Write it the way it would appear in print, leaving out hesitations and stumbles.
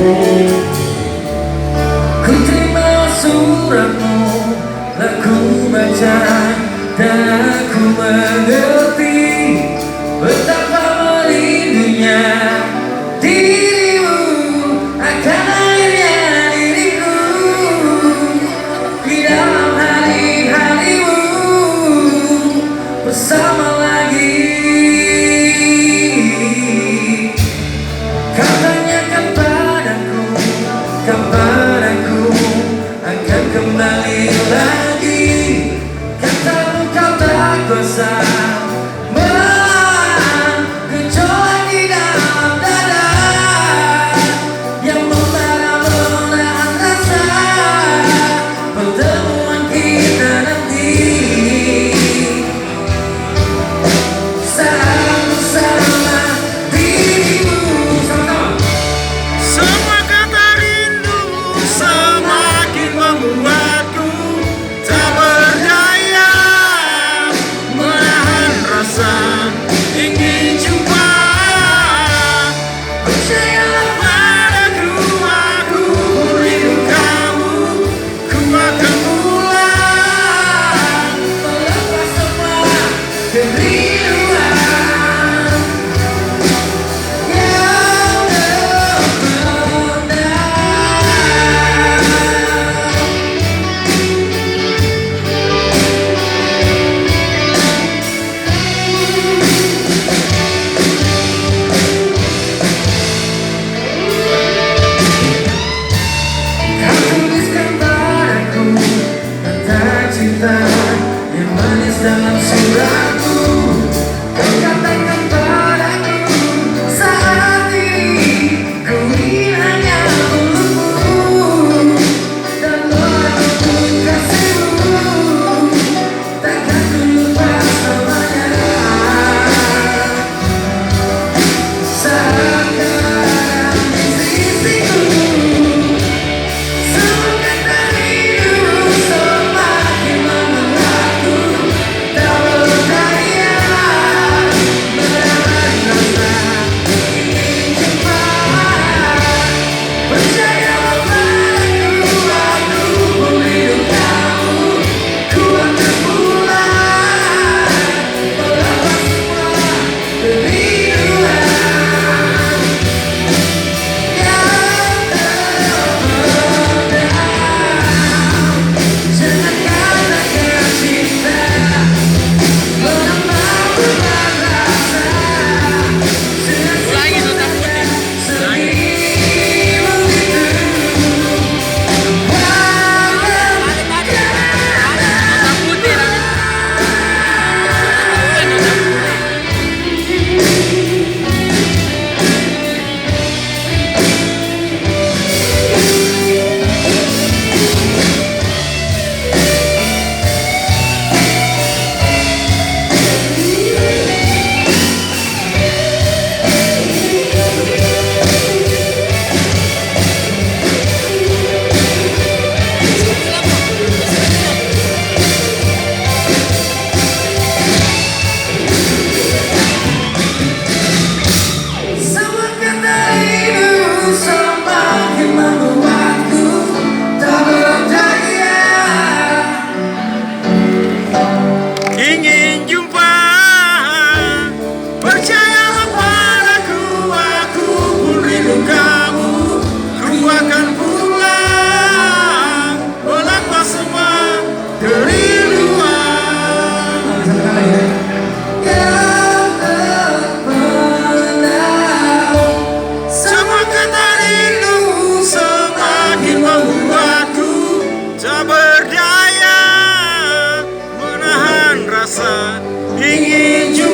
Ku terima suratmu, aku baca dan aku mengerti betapa merindunya dirimu akan akhirnya diriku di dalam hari-harimu bersama lagi. Katanya kapan aku akan kembali lagi. Katamu kau tak kuasa melawan gejolak di dalam dada yang menahan rasa pertemuan kita nanti saat bersama dirimu. Sama-sama. Semua kata rindu semakin membuatku tak berdaya menahan rasa ingin jumpa. Percayalah padaku, aku rindu kamu. Ku akan pulang Melepas semua kerinduan yang terpendam. Kau tuliskan padaku tentang cinta yang manis dalam suratku. Kau katakan padaku saat ini ku ingin hanya melukmu dan melakukan kasihmu. Takkan ku lupa selamanya saat kau ada di sisiku. Semua kata rindu semakin membuatku tak berdaya menahan rasa ingin jumpa. Percayalah padaku, aku rindu kamu. Ku akan pulang melepas semua kerinduan yang terpendam. Jangan katakan cinta menambah beban rasa. lagi tuh tak putih. Sedih begitu Tak putih lagi. semua kata rindu semakin membuatku tak berdaya Ingin jumpa, percayalah padaku, aku pun rindu kamu. Ku akan pulang melepas semua kerinduan. yang terpendam. Semua kata rindu semakin membuatku tak berdaya menahan rasa ingin jumpa.